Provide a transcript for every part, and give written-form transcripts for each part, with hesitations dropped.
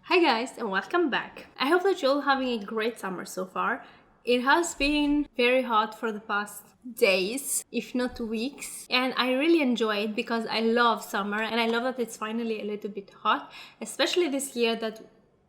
Hi guys and welcome back. I hope that you're all having a great summer so far. It has been very hot for the past days, if not weeks, and I really enjoy it because I love summer and I love that it's finally a little bit hot, especially this year that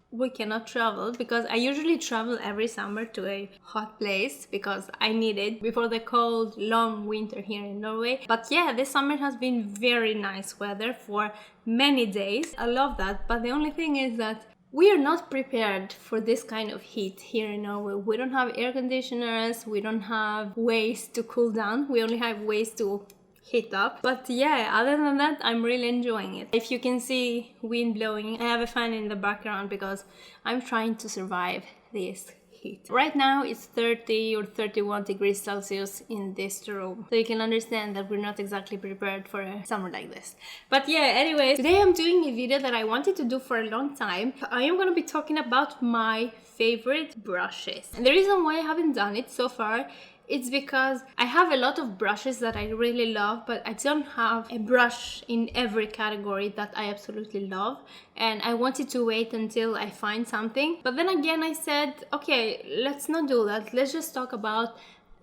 we cannot travel, because I usually travel every summer to a hot place because I need it before the cold long winter here in Norway. But yeah, this summer has been very nice weather for many days. I love that, but the only thing is that we are not prepared for this kind of heat here in Norway. We don't have air conditioners, we don't have ways to cool down, we only have ways to heat up. But yeah, other than that, I'm really enjoying it. If you can see wind blowing, I have a fan in the background because I'm trying to survive this heat. Right now it's 30 or 31 degrees Celsius in this room, so you can understand that we're not exactly prepared for a summer like this. But yeah, anyways, today I'm doing a video that I wanted to do for a long time. I am going to be talking about my favorite brushes, and the reason why I haven't done it so far, it's because I have a lot of brushes that I really love, but I don't have a brush in every category that I absolutely love, and I wanted to wait until I find something. But then again, I said, okay, let's not do that. Let's just talk about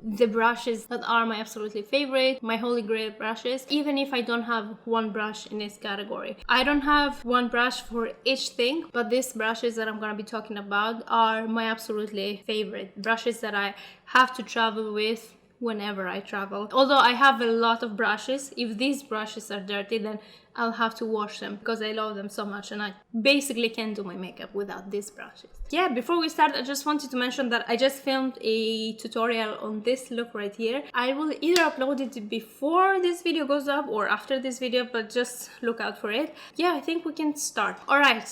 the brushes that are my absolutely favorite, my holy grail brushes, even if I don't have one brush in this category. I don't have one brush for each thing, but these brushes that I'm gonna be talking about are my absolutely favorite brushes that I have to travel with whenever I travel. Although I have a lot of brushes, if these brushes are dirty, then I'll have to wash them because I love them so much and I basically can't do my makeup without these brushes. Yeah, before we start, I just wanted to mention that I just filmed a tutorial on this look right here. I will either upload it before this video goes up or after this video, but just look out for it. Yeah, I think we can start. Alright,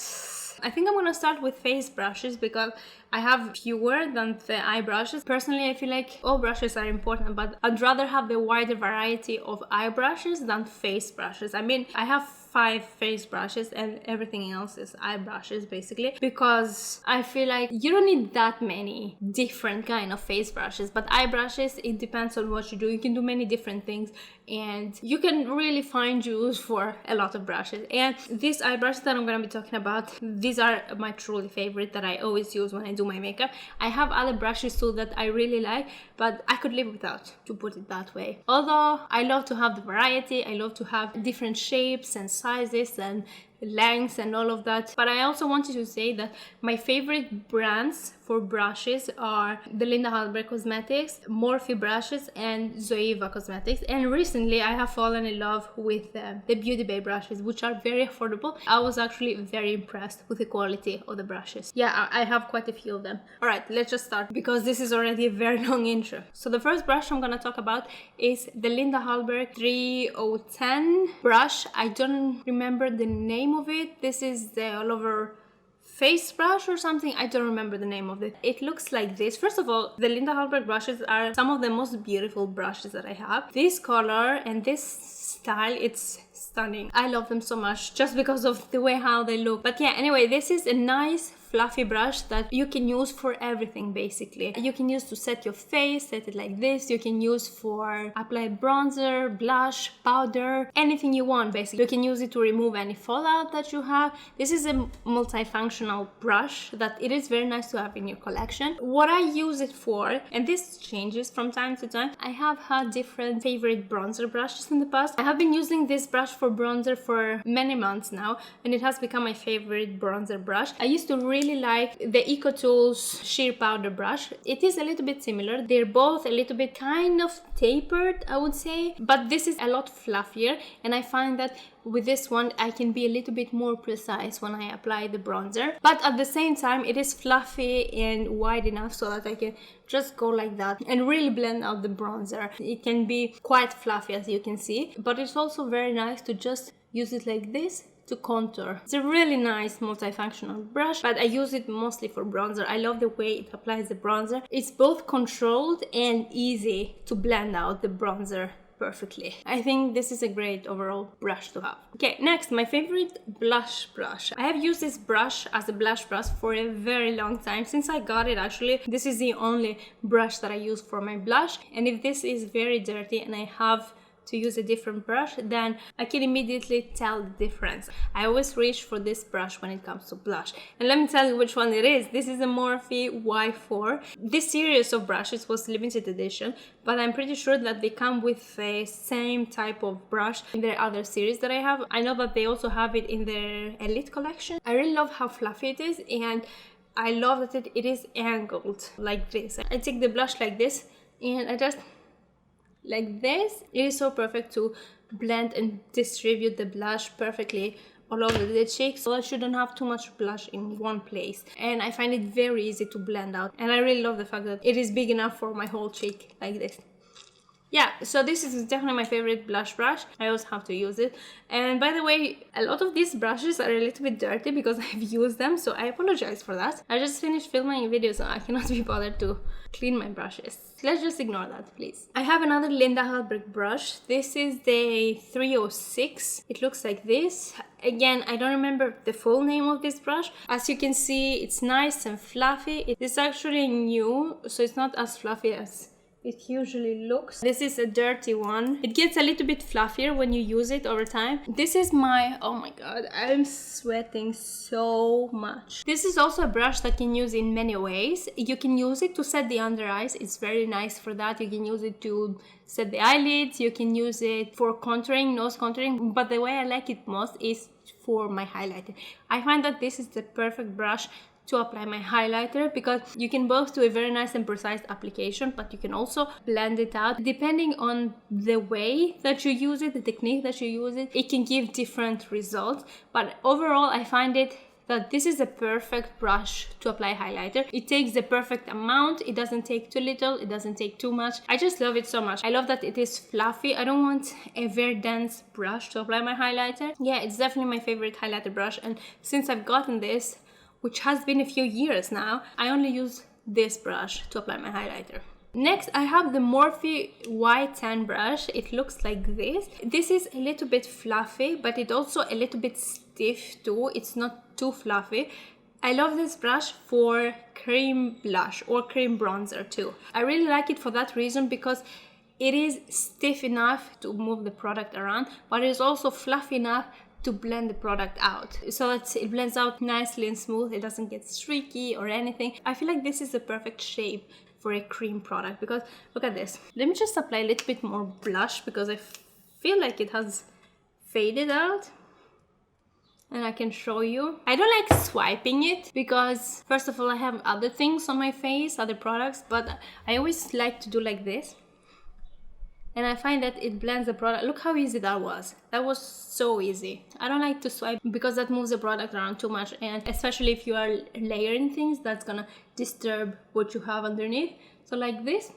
I think I'm gonna start with face brushes because I have fewer than the eye brushes. Personally, I feel like all brushes are important, but I'd rather have the wider variety of eye brushes than face brushes. I mean, I have 5 face brushes and everything else is eye brushes basically, because I feel like you don't need that many different kind of face brushes, but eye brushes, it depends on what you do. You can do many different things and you can really find use for a lot of brushes. And these eye brushes that I'm gonna be talking about, these are my truly favorite that I always use when I do my makeup. I have other brushes too that I really like, but I could live without, to put it that way. Although I love to have the variety, I love to have different shapes and sizes and lengths and all of that. But I also wanted to say that my favorite brands for brushes are the Halberg cosmetics, Morphe brushes and Zoeva cosmetics. And recently I have fallen in love with the Pewdiepie brushes, which are very affordable. I was actually very impressed with the quality of the brushes. Yeah, I have quite a few of them. Alright, let's just start because this is already a very long intro. So the first brush I'm gonna talk about is the Hallberg 3010 brush. I don't remember the name of it. This is the all over face brush or something. I don't remember the name of it. It looks like this. First of all, the Hallberg brushes are some of the most beautiful brushes that I have. This color and this style, it's stunning. I love them so much just because of the way how they look. But yeah, anyway, this is a nice fluffy brush that you can use for everything basically. You can use to set your face, set it like this. You can use for apply bronzer, blush, powder, anything you want basically. You can use it to remove any fallout that you have. This is a multifunctional brush that it is very nice to have in your collection. What I use it for, and this changes from time to time, I have had different favorite bronzer brushes in the past. I have been using this brush for bronzer for many months now and it has become my favorite bronzer brush. I used to really like the EcoTools sheer powder brush. It is a little bit similar. They're both a little bit kind of tapered, I would say, but this is a lot fluffier and I find that with this one I can be a little bit more precise when I apply the bronzer, but at the same time it is fluffy and wide enough so that I can just go like that and really blend out the bronzer. It can be quite fluffy as you can see, but it's also very nice to just use it like this to contour. It's a really nice multifunctional brush, but I use it mostly for bronzer. I love the way it applies the bronzer. It's both controlled and easy to blend out the bronzer perfectly. I think this is a great overall brush to have. Okay, next, my favorite blush brush. I have used this brush as a blush brush for a very long time. Since I got it, actually, this is the only brush that I use for my blush. And if this is very dirty and I have to use a different brush, then I can immediately tell the difference. I always reach for this brush when it comes to blush. And let me tell you which one it is. This is a Morphe Y4. This series of brushes was limited edition, but I'm pretty sure that they come with the same type of brush in their other series that I have. I know that they also have it in their Elite collection. I really love how fluffy it is, and I love that it is angled like this. I take the blush like this, and I just like this. It is so perfect to blend and distribute the blush perfectly all over the cheeks, so I shouldn't have too much blush in one place, and I find it very easy to blend out, and I really love the fact that it is big enough for my whole cheek like this. Yeah, so this is definitely my favorite blush brush. I always have to use it. And by the way, a lot of these brushes are a little bit dirty because I've used them, so I apologize for that. I just finished filming a video, so I cannot be bothered to clean my brushes. Let's just ignore that, please. I have another Lena Halberg brush. This is the 306. It looks like this. Again, I don't remember the full name of this brush. As you can see, it's nice and fluffy. It is actually new, so it's not as fluffy as it usually looks. This is a dirty one. It gets a little bit fluffier when you use it over time. This is my, oh my god, I'm sweating so much. This is also a brush that you can use in many ways. You can use it to set the under eyes. It's very nice for that. You can use it to set the eyelids. You can use it for contouring, nose contouring. But the way I like it most is for my highlighter. I find that this is the perfect brush to apply my highlighter, because you can both do a very nice and precise application, but you can also blend it out. Depending on the way that you use it, the technique that you use it, it can give different results. But overall, I find it that this is a perfect brush to apply highlighter. It takes the perfect amount. It doesn't take too little. It doesn't take too much. I just love it so much. I love that it is fluffy. I don't want a very dense brush to apply my highlighter. Yeah, it's definitely my favorite highlighter brush. And since I've gotten this, which has been a few years now, I only use this brush to apply my highlighter. Next, I have the Morphe Y10 brush. It looks like this. This is a little bit fluffy, but it's also a little bit stiff too. It's not too fluffy. I love this brush for cream blush or cream bronzer too. I really like it for that reason, because it is stiff enough to move the product around, but it is also fluffy enough to blend the product out, so that it blends out nicely and smooth. It doesn't get streaky or anything. I feel like this is the perfect shape for a cream product, because look at this. Let me just apply a little bit more blush, because I feel like it has faded out, and I can show you. I don't like swiping it, because first of all, I have other things on my face, other products, but I always like to do like this. And I find that it blends the product. Look how easy that was. That was so easy. I don't like to swipe because that moves the product around too much. And especially if you are layering things, that's gonna disturb what you have underneath. So like this,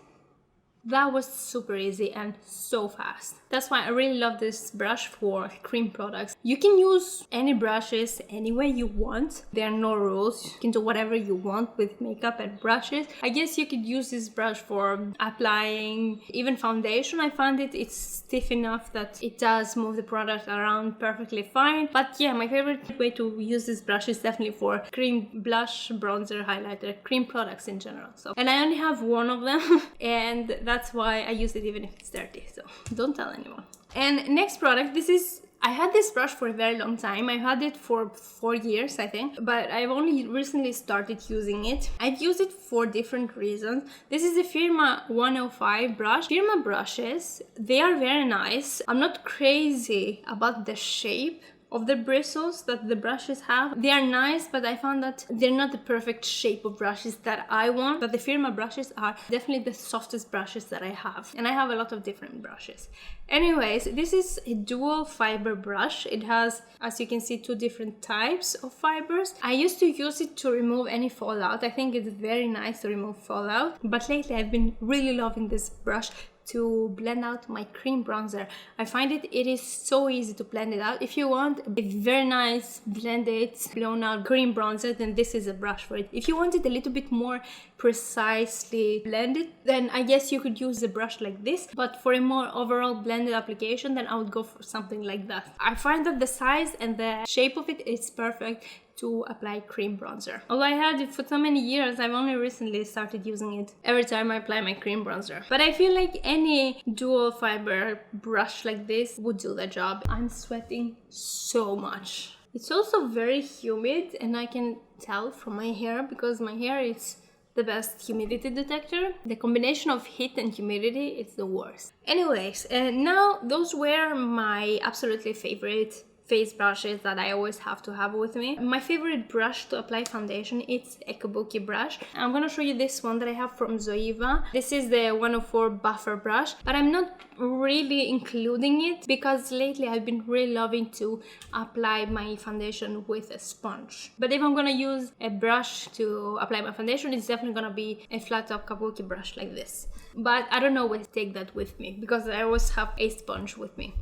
that was super easy and so fast. That's why I really love this brush for cream products. You can use any brushes any way you want. There are no rules. You can do whatever you want with makeup and brushes. I guess you could use this brush for applying even foundation. I find it's stiff enough that it does move the product around perfectly fine. But yeah, my favorite way to use this brush is definitely for cream blush, bronzer, highlighter, cream products in general. So, and I only have one of them and that's why I use it even if it's dirty. So don't tell anyone. And next product, this is, I had this brush for a very long time. I've had it for 4 years, I think, but I've only recently started using it. I've used it for different reasons. This is the Firma 105 brush. Firma brushes, they are very nice. I'm not crazy about the shape of the bristles that the brushes have. They are nice, but I found that they're not the perfect shape of brushes that I want. But the Firma brushes are definitely the softest brushes that I have. And I have a lot of different brushes. Anyways, this is a dual fiber brush. It has, as you can see, 2 different types of fibers. I used to use it to remove any fallout. I think it's very nice to remove fallout. But lately I've been really loving this brush to blend out my cream bronzer. I find it is so easy to blend it out. If you want a very nice blended, blown out cream bronzer, then this is a brush for it. If you want it a little bit more precisely blended, then I guess you could use a brush like this. But for a more overall blended application, then I would go for something like that. I find that the size and the shape of it is perfect. to apply cream bronzer. Although I had it for so many years, I've only recently started using it every time I apply my cream bronzer. But I feel like any dual fiber brush like this would do the job. I'm sweating so much. It's also very humid, and I can tell from my hair because my hair is the best humidity detector. The combination of heat and humidity is the worst. Anyways, now those were my absolutely favorite face brushes that I always have to have with me. My favorite brush to apply foundation, it's a Kabuki brush. I'm gonna show you this one that I have from Zoeva. This is the 104 buffer brush, but I'm not really including it because lately I've been really loving to apply my foundation with a sponge. But if I'm gonna use a brush to apply my foundation, it's definitely gonna be a flat top Kabuki brush like this. But I don't always take that with me because I always have a sponge with me.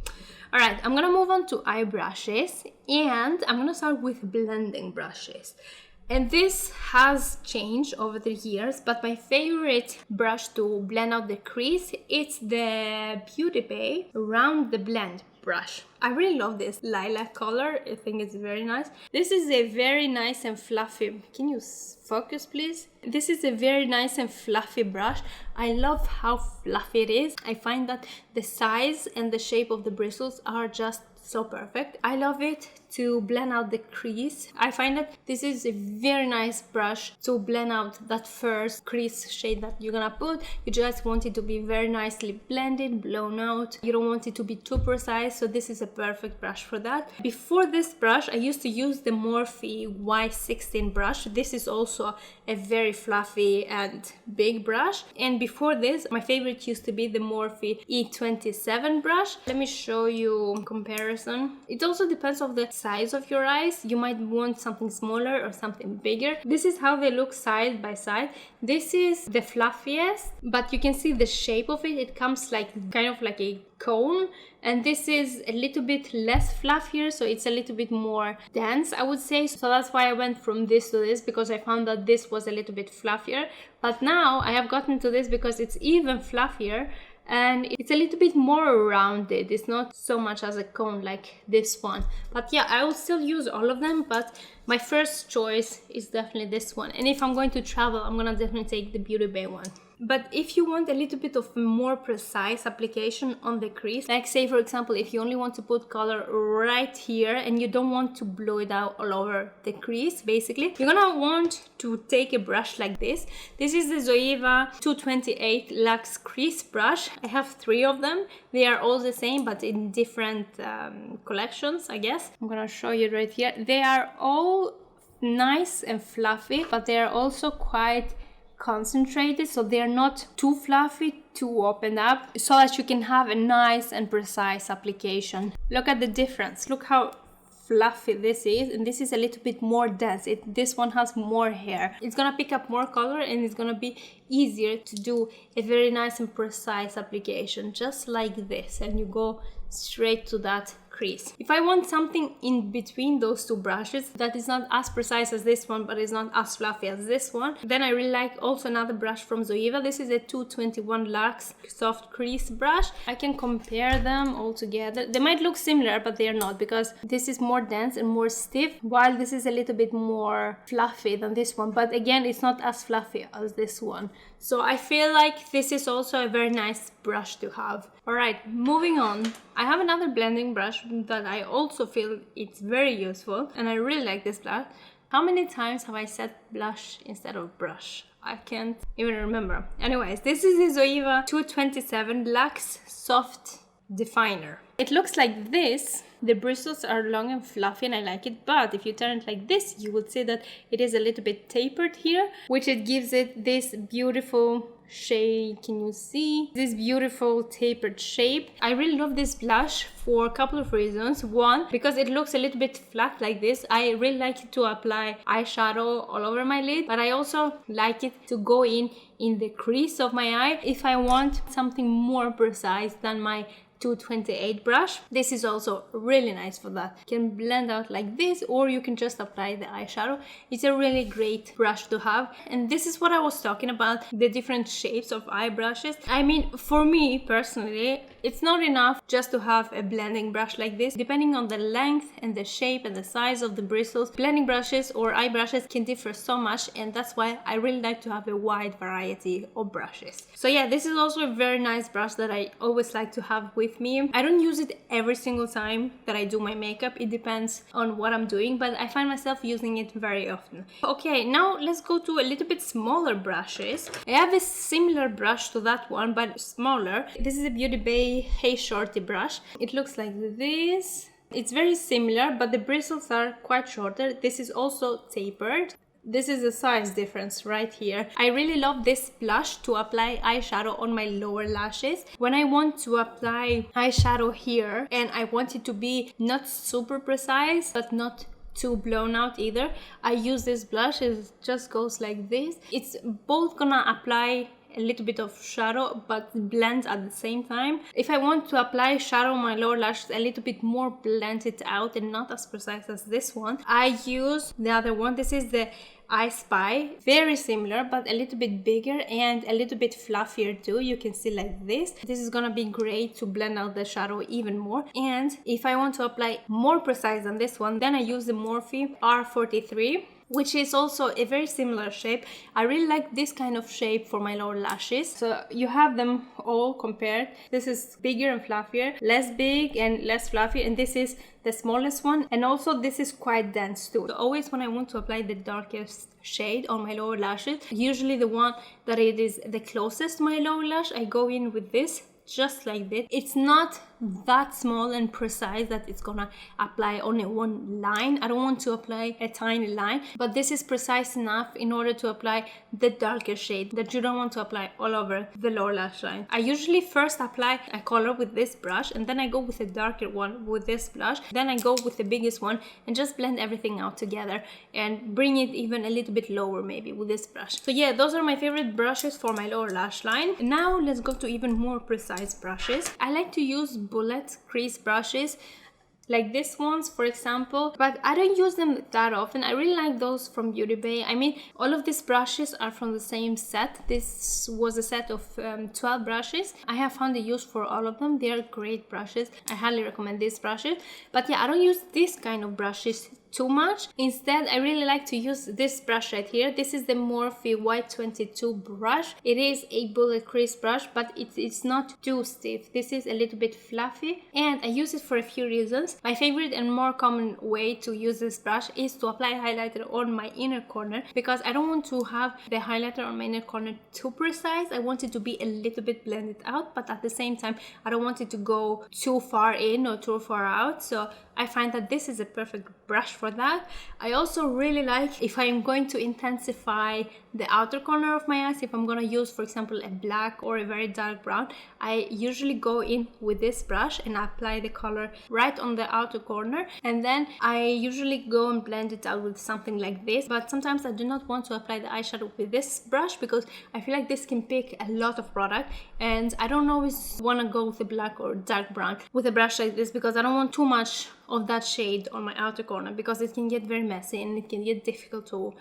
Alright, I'm gonna move on to eye brushes, and I'm gonna start with blending brushes. And this has changed over the years, but my favorite brush to blend out the crease, it's the Pewdiepie Round the Blend brush. I really love this lilac color. I think it's very nice. This is a very nice and fluffy, can you focus please? This is a very nice and fluffy brush. I love how fluffy it is. I find that the size and the shape of the bristles are just so perfect. I love it to blend out the crease. I find that this is a very nice brush to blend out that first crease shade that you're gonna put. You just want it to be very nicely blended, blown out. You don't want it to be too precise, so this is a perfect brush for that. Before this brush, I used to use the Morphe Y16 brush. This is also a very fluffy and big brush. And before this, my favorite used to be the Morphe E16 brush. Let me show you comparison. It also depends on the size of your eyes. You might want something smaller or something bigger. This is how they look side by side. This is the fluffiest, but you can see the shape of it. It comes like kind of like a cone, and this is a little bit less fluffier, so it's a little bit more dense, I would say. So that's why I went from this to this, because I found that this was a little bit fluffier. But now I have gotten to this because it's even fluffier and it's a little bit more rounded. It's not so much as a cone like this one. But yeah, I will still use all of them, but my first choice is definitely this one. And if I'm going to travel, I'm gonna definitely take the Pewdiepie one. But if you want a little bit of more precise application on the crease, like say for example, if you only want to put color right here and you don't want to blow it out all over the crease, basically, you're gonna want to take a brush like this. This is the Zoeva 228 Luxe Crease brush. I have 3 of them. They are all the same, but in different collections, I guess. I'm gonna show you right here. They are all nice and fluffy, but they are also quite concentrated, so they're not too fluffy, too opened up, so that you can have a nice and precise application. Look at the difference. Look how fluffy this is, and this is a little bit more dense. This one has more hair. It's gonna pick up more color and it's gonna be easier to do a very nice and precise application, just like this, and you go straight to that crease. If I want something in between those two brushes that is not as precise as this one but is not as fluffy as this one, then I really like also another brush from Zoeva. This is a 221 Luxe Soft Crease brush. I can compare them all together. They might look similar, but they are not, because this is more dense and more stiff, while this is a little bit more fluffy than this one. But again, it's not as fluffy as this one. So I feel like this is also a very nice brush to have. Alright, moving on. I have another blending brush that I also feel it's very useful, and I really like this brush. How many times have I said blush instead of brush? I can't even remember. Anyways, this is the Zoeva 227 Luxe Soft Definer. It looks like this. The bristles are long and fluffy and I like it, but if you turn it like this, you would see that it is a little bit tapered here, which it gives it this beautiful shade. Can you see this beautiful tapered shape? I really love this blush for a couple of reasons. One, because it looks a little bit flat like this. I really like it to apply eyeshadow all over my lid, but I also like it to go in the crease of my eye if I want something more precise than my 228 brush. This is also really nice for that. You can blend out like this, or you can just apply the eyeshadow. It's a really great brush to have. And this is what I was talking about, the different shapes of eye brushes. I mean, for me personally, it's not enough just to have a blending brush like this. Depending on the length and the shape and the size of the bristles, blending brushes or eye brushes can differ so much, and that's why I really like to have a wide variety of brushes. So yeah, this is also a very nice brush that I always like to have with me. I don't use it every single time that I do my makeup. It depends on what I'm doing, but I find myself using it very often. Okay, now let's go to a little bit smaller brushes. I have a similar brush to that one, but smaller. This is a Pewdiepie Hey Shorty brush. It looks like this. It's very similar, but the bristles are quite shorter. This is also tapered. This is the size difference right here. I really love this blush to apply eyeshadow on my lower lashes. When I want to apply eyeshadow here and I want it to be not super precise but not too blown out either, I use this blush. It just goes like this. It's both gonna apply a little bit of shadow but blends at the same time. If I want to apply shadow on my lower lashes a little bit more blended out and not as precise as this one, I use the other one. This is the I Spy, very similar but a little bit bigger and a little bit fluffier too. You can see like this. This is gonna be great to blend out the shadow even more. And if I want to apply more precise than this one, then I use the Morphe R43, which is also a very similar shape. I really like this kind of shape for my lower lashes. So you have them all compared. This is bigger and fluffier, less big and less fluffy, and this is the smallest one, and also this is quite dense too. So always when I want to apply the darkest shade on my lower lashes, usually the one that it is the closest to my lower lash, I go in with this, just like this. It's not that small and precise that it's gonna apply only one line. I don't want to apply a tiny line, but this is precise enough in order to apply the darker shade that you don't want to apply all over the lower lash line. I usually first apply a color with this brush, and then I go with a darker one with this blush, then I go with the biggest one and just blend everything out together and bring it even a little bit lower maybe with this brush. So yeah, those are my favorite brushes for my lower lash line. Now let's go to even more precise brushes. I like to use bullet crease brushes like these ones, for example, but I don't use them that often. I really like those from Pewdiepie. I mean, all of these brushes are from the same set. This was a set of 12 brushes. I have found a use for all of them. They are great brushes. I highly recommend these brushes. But yeah, I don't use this kind of brushes too much. Instead, I really like to use this brush right here. This is the Morphe Y16 brush. It is a bullet crease brush, but it's not too stiff. This is a little bit fluffy, and I use it for a few reasons. My favorite and more common way to use this brush is to apply highlighter on my inner corner, because I don't want to have the highlighter on my inner corner too precise. I want it to be a little bit blended out, but at the same time, I don't want it to go too far in or too far out. So I find that this is a perfect brush for that. I also really like, if I am going to intensify the outer corner of my eyes, if I'm going to use, for example, a black or a very dark brown, I usually go in with this brush and apply the color right on the outer corner, and then I usually go and blend it out with something like this. But sometimes I do not want to apply the eyeshadow with this brush because I feel like this can pick a lot of product, and I don't always want to go with a black or dark brown with a brush like this, because I don't want too much of that shade on my outer corner, because it can get very messy and it can get difficult to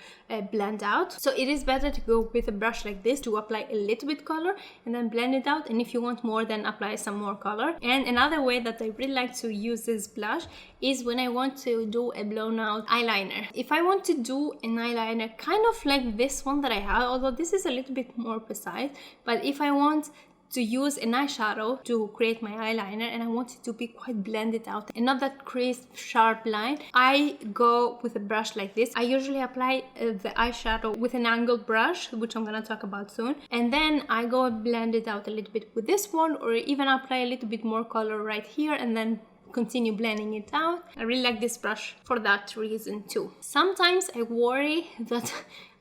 blend out. So it is better to go with a brush like this to apply a little bit color and then blend it out, and if you want more, then apply some more color. And another way that I really like to use this blush is when I want to do a blown out eyeliner. If I want to do an eyeliner kind of like this one that I have, although this is a little bit more precise, but if I want to use an eyeshadow to create my eyeliner and I want it to be quite blended out and not that crisp sharp line, I go with a brush like this. I usually apply the eyeshadow with an angled brush, which I'm gonna talk about soon, and then I go and blend it out a little bit with this one, or even apply a little bit more color right here and then continue blending it out. I really like this brush for that reason too. Sometimes I worry that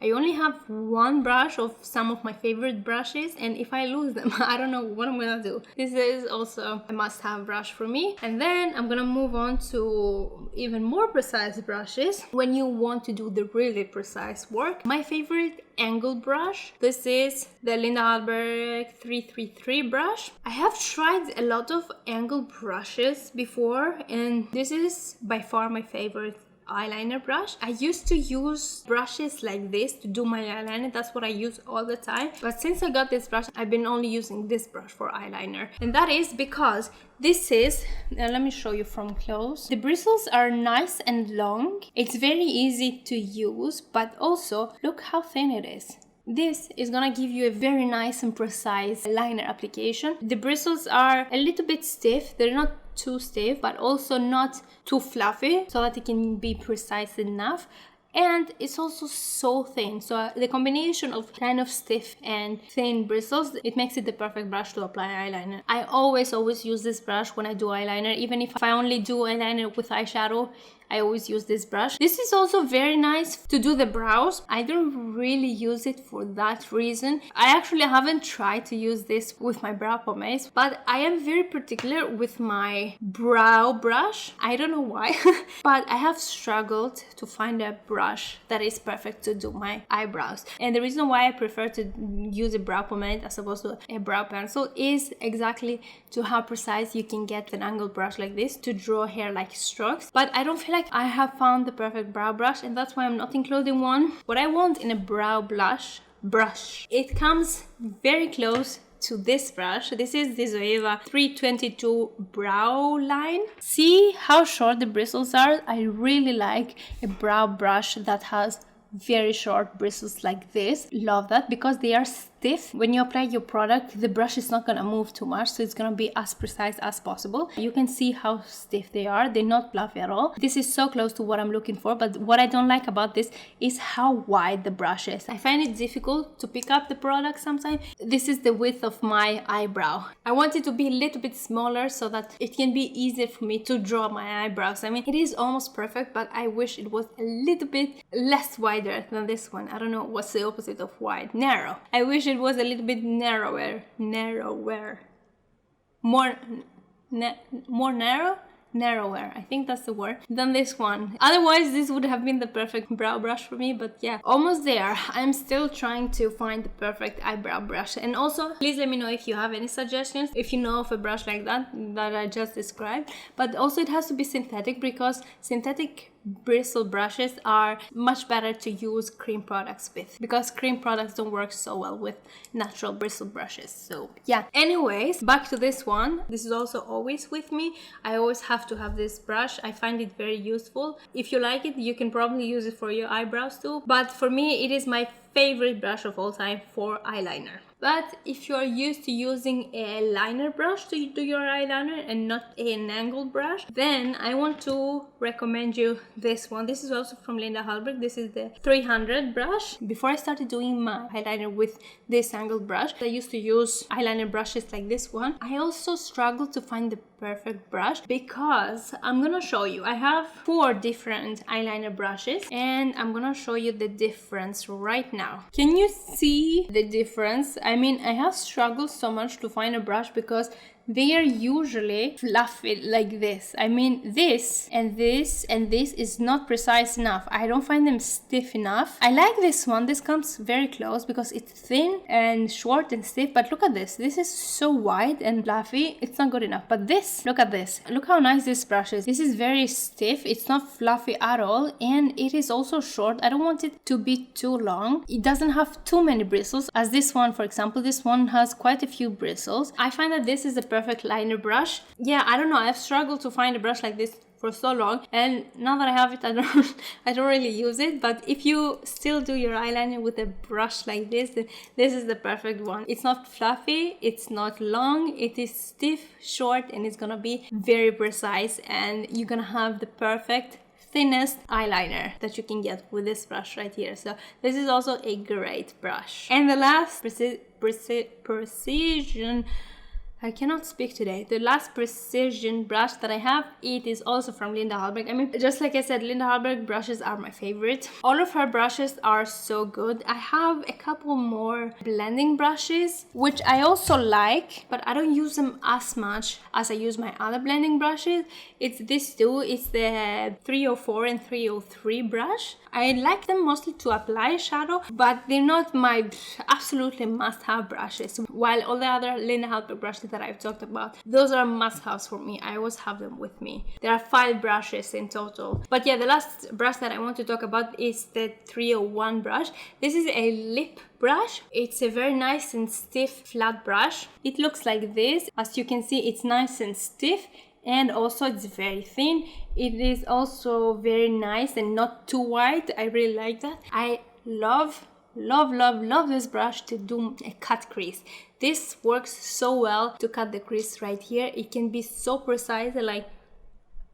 I only have one brush of some of my favorite brushes, and if I lose them, I don't know what I'm gonna do. This is also a must-have brush for me. And then I'm gonna move on to even more precise brushes when you want to do the really precise work. My favorite angle brush, this is the Lena Hallberg 333 brush. I have tried a lot of angle brushes before, and this is by far my favorite eyeliner brush. I used to use brushes like this to do my eyeliner. That's what I use all the time. But since I got this brush, I've been only using this brush for eyeliner. And that is because this is, let me show you from close. The bristles are nice and long. It's very easy to use, but also look how thin it is. This is gonna give you a very nice and precise liner application. The bristles are a little bit stiff. They're not too stiff, but also not too fluffy, so that it can be precise enough. And it's also so thin, so the combination of kind of stiff and thin bristles, it makes it the perfect brush to apply eyeliner. I always use this brush when I do eyeliner. Even if I only do eyeliner with eyeshadow, I always use this brush. This is also very nice to do the brows. I don't really use it for that reason. I actually haven't tried to use this with my brow pomades, but I am very particular with my brow brush. I don't know why, but I have struggled to find a brush that is perfect to do my eyebrows. And the reason why I prefer to use a brow pomade as opposed to a brow pencil is exactly to how precise you can get an angled brush like this to draw hair-like strokes. But I don't feel like I have found the perfect brow brush, and that's why I'm not including one. What I want in a brow brush, it comes very close to this brush. This is the Zoeva 322 brow line. See how short the bristles are? I really like a brow brush that has very short bristles like this. Love that because they are stiff. When you apply your product, the brush is not gonna move too much, so it's gonna be as precise as possible. You can see how stiff they are. They're not fluffy at all. This is so close to what I'm looking for, but what I don't like about this is how wide the brush is. I find it difficult to pick up the product sometimes. This is the width of my eyebrow. I want it to be a little bit smaller so that it can be easier for me to draw my eyebrows. I mean, it is almost perfect, but I wish it was a little bit less wider than this one. I don't know what's the opposite of wide. Narrow. I wish it was a little bit narrower. More narrower, I think that's the word, than this one. Otherwise, this would have been the perfect brow brush for me, but yeah, almost there. I'm still trying to find the perfect eyebrow brush. And also, please let me know if you have any suggestions, if you know of a brush like that I just described. But also, it has to be synthetic, because synthetic bristle brushes are much better to use cream products with, because cream products don't work so well with natural bristle brushes. So yeah, anyways, back to this one. This is also always with me. I always have to have this brush. I find it very useful. If you like it, you can probably use it for your eyebrows too, but for me it is my favorite brush of all time for eyeliner. But if you're used to using a liner brush to do your eyeliner and not an angled brush, then I want to recommend you this one. This is also from Lena Halberg. This is the 300 brush. Before I started doing my eyeliner with this angled brush, I used to use eyeliner brushes like this one. I also struggled to find the perfect brush, because I'm gonna show you. I have 4 different eyeliner brushes, and I'm gonna show you the difference right now. Can you see the difference? I mean, I have struggled so much to find a brush because they are usually fluffy like this. I mean, this and this and this is not precise enough. I don't find them stiff enough. I like this one. This comes very close because it's thin and short and stiff. But look at this. This is so wide and fluffy. It's not good enough. But this, look at this. Look how nice this brush is. This is very stiff. It's not fluffy at all. And it is also short. I don't want it to be too long. It doesn't have too many bristles. As this one, for example, this one has quite a few bristles. I find that this is the perfect liner brush. Yeah, I don't know. I've struggled to find a brush like this for so long, and now that I have it, I don't really use it. But if you still do your eyeliner with a brush like this, then this is the perfect one. It's not fluffy, it's not long, it is stiff, short, and it's gonna be very precise, and you're gonna have the perfect thinnest eyeliner that you can get with this brush right here. So this is also a great brush. And the last precision I cannot speak today. The last precision brush that I have, it is also from Linda Hallberg. I mean, just like I said, Linda Hallberg brushes are my favorite. All of her brushes are so good. I have a couple more blending brushes, which I also like, but I don't use them as much as I use my other blending brushes. It's these two. It's the 304 and 303 brush. I like them mostly to apply shadow, but they're not my absolutely must-have brushes. While all the other Linda Hallberg brushes that I've talked about, those are must-haves for me. I always have them with me. There are 5 brushes in total. But yeah, the last brush that I want to talk about is the 301 brush. This is a lip brush. It's a very nice and stiff flat brush. It looks like this. As you can see, it's nice and stiff. And also it's very thin. It is also very nice and not too wide. I really like that. I love this brush to do a cut crease. This works so well to cut the crease right here. It can be so precise,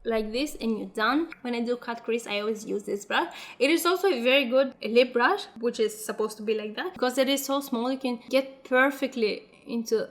like this, and you're done. When I do cut crease, I always use this brush. It is also a very good lip brush, which is supposed to be like that. Because it is so small, you can get perfectly into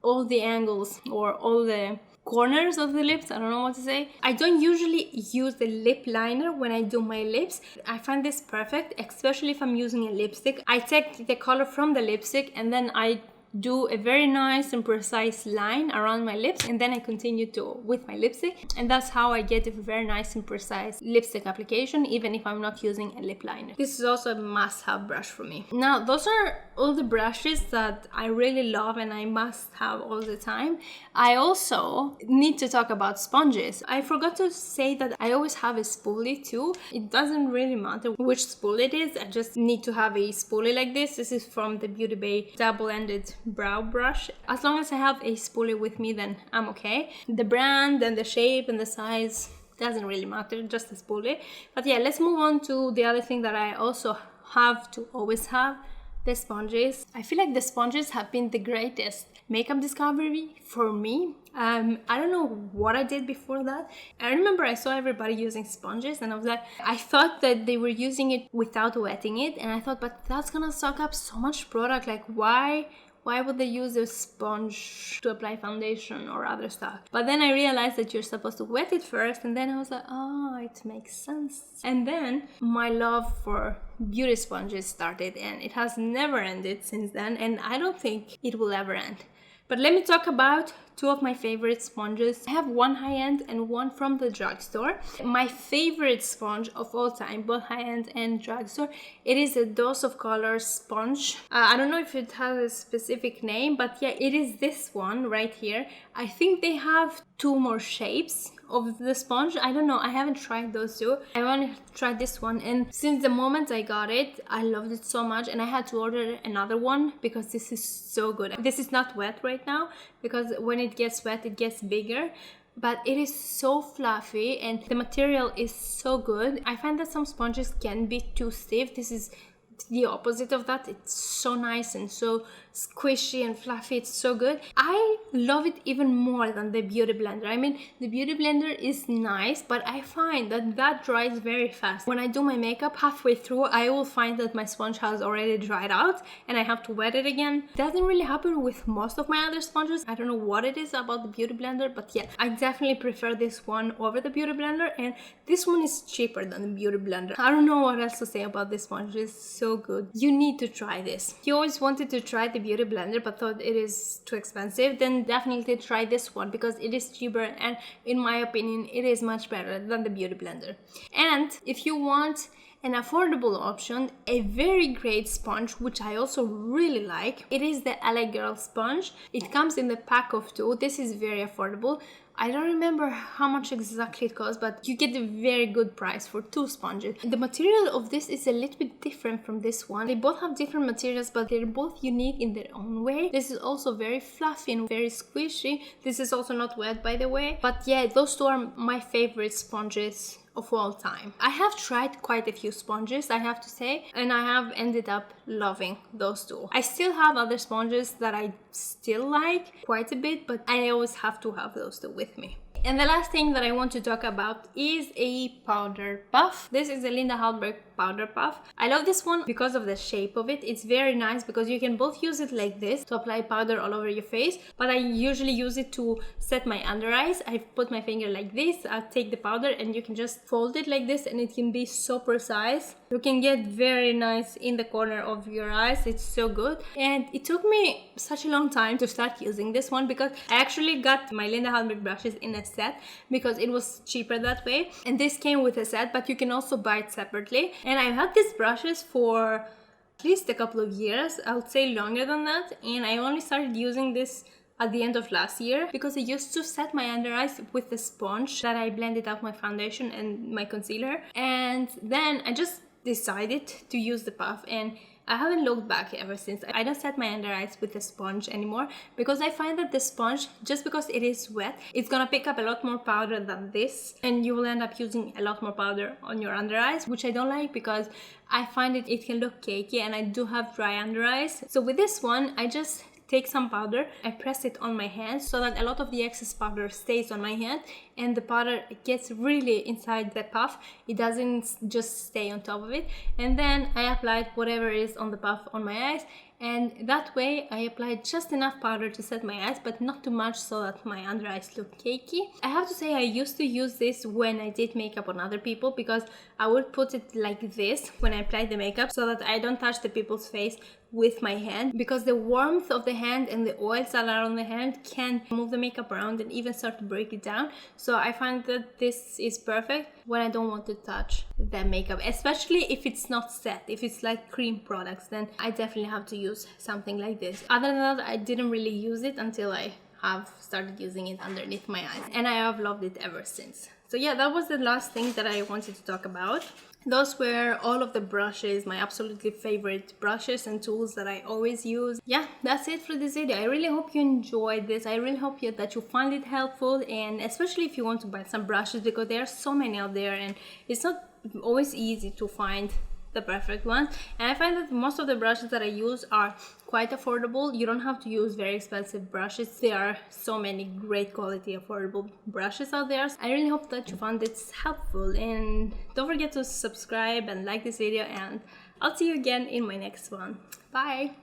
all the angles or all the corners of the lips. I don't know what to say. I don't usually use the lip liner when I do my lips. I find this perfect, especially if I'm using a lipstick. I take the color from the lipstick and then I do a very nice and precise line around my lips, and then I continue with my lipstick, and that's how I get a very nice and precise lipstick application, even if I'm not using a lip liner. This is also a must-have brush for me. Now, those are all the brushes that I really love and I must have all the time. I also need to talk about sponges. I forgot to say that I always have a spoolie too. It doesn't really matter which spool it is, I just need to have a spoolie like this. This is from the Pewdiepie double-ended brow brush. As long as I have a spoolie with me, then I'm okay. The brand and the shape and the size doesn't really matter, just a spoolie. But yeah, let's move on to the other thing that I also have to always have, the sponges. I feel like the sponges have been the greatest makeup discovery for me. I don't know what I did before that. I remember I saw everybody using sponges and I was like, I thought that they were using it without wetting it, and I thought, but that's gonna suck up so much product. Like, why would they use a sponge to apply foundation or other stuff? But then I realized that you're supposed to wet it first, and then I was like, oh, it makes sense. And then my love for beauty sponges started, and it has never ended since then, and I don't think it will ever end. But let me talk about 2 of my favorite sponges. I have one high-end and one from the drugstore. My favorite sponge of all time, both high-end and drugstore, it is a Dose of Color sponge. I don't know if it has a specific name, but yeah, it is this one right here. I think they have 2 more shapes of the sponge. I don't know, I haven't tried those 2. I want to try this one, and since the moment I got it, I loved it so much, and I had to order another one because this is so good. This is not wet right now because when it gets wet it gets bigger, but it is so fluffy and the material is so good. I find that some sponges can be too stiff. This is the opposite of that. It's so nice and so squishy and fluffy. It's so good. I love it even more than the Beauty Blender. I mean, the Beauty Blender is nice, but I find that dries very fast. When I do my makeup, halfway through I will find that my sponge has already dried out and I have to wet it again. It doesn't really happen with most of my other sponges. I don't know what it is about the Beauty Blender, but yeah, I definitely prefer this one over the Beauty Blender, and this one is cheaper than the Beauty Blender. I don't know what else to say about this sponge. It's so good. You need to try this. You always wanted to try the Beauty Blender but thought it is too expensive, then definitely try this one because it is cheaper and in my opinion it is much better than the Beauty Blender. And if you want an affordable option, a very great sponge which I also really like, it is the LA Girl sponge. It comes in the pack of 2. This is very affordable. I don't remember how much exactly it costs, but you get a very good price for 2 sponges. The material of this is a little bit different from this one. They both have different materials, but they're both unique in their own way. This is also very fluffy and very squishy. This is also not wet, by the way. But yeah, those 2 are my favorite sponges of all time. I have tried quite a few sponges, I have to say, and I have ended up loving those 2. I still have other sponges that I still like quite a bit, but I always have to have those 2 with me. And the last thing that I want to talk about is a powder puff. This is a Lena Hallberg powder puff. I love this one because of the shape of it. It's very nice because you can both use it like this to apply powder all over your face, but I usually use it to set my under eyes. I put my finger like this, I'll take the powder and you can just fold it like this and it can be so precise. You can get very nice in the corner of your eyes. It's so good. And it took me such a long time to start using this one because I actually got my Lena Hallberg brushes in a set because it was cheaper that way. And this came with a set, but you can also buy it separately. And I've had these brushes for at least a couple of years, I would say longer than that, and I only started using this at the end of last year because I used to set my under eyes with the sponge that I blended out my foundation and my concealer, and then I just decided to use the puff and I haven't looked back ever since. I don't set my under eyes with a sponge anymore because I find that the sponge, just because it is wet, it's gonna pick up a lot more powder than this and you will end up using a lot more powder on your under eyes, which I don't like because I find it can look cakey and I do have dry under eyes. So with this one, I just take some powder, I press it on my hand so that a lot of the excess powder stays on my hand and the powder gets really inside the puff. It doesn't just stay on top of it. And then I applied whatever is on the puff on my eyes, and that way I applied just enough powder to set my eyes, but not too much so that my under eyes look cakey. I have to say I used to use this when I did makeup on other people because I would put it like this when I applied the makeup so that I don't touch the people's face with my hand, because the warmth of the hand and the oils that are on the hand can move the makeup around and even start to break it down. So I find that this is perfect when I don't want to touch the makeup, especially if it's not set. If it's like cream products, then I definitely have to use something like this. Other than that, I didn't really use it until I have started using it underneath my eyes, and I have loved it ever since. So yeah, that was the last thing that I wanted to talk about. Those were all of the brushes, my absolutely favorite brushes and tools that I always use. Yeah, that's it for this video. I really hope you enjoyed this. I really hope that you find it helpful, and especially if you want to buy some brushes, because there are so many out there and it's not always easy to find the perfect one. And I find that most of the brushes that I use are quite affordable. You don't have to use very expensive brushes. There are so many great quality affordable brushes out there. I really hope that you found this helpful, and don't forget to subscribe and like this video, and I'll see you again in my next one. Bye!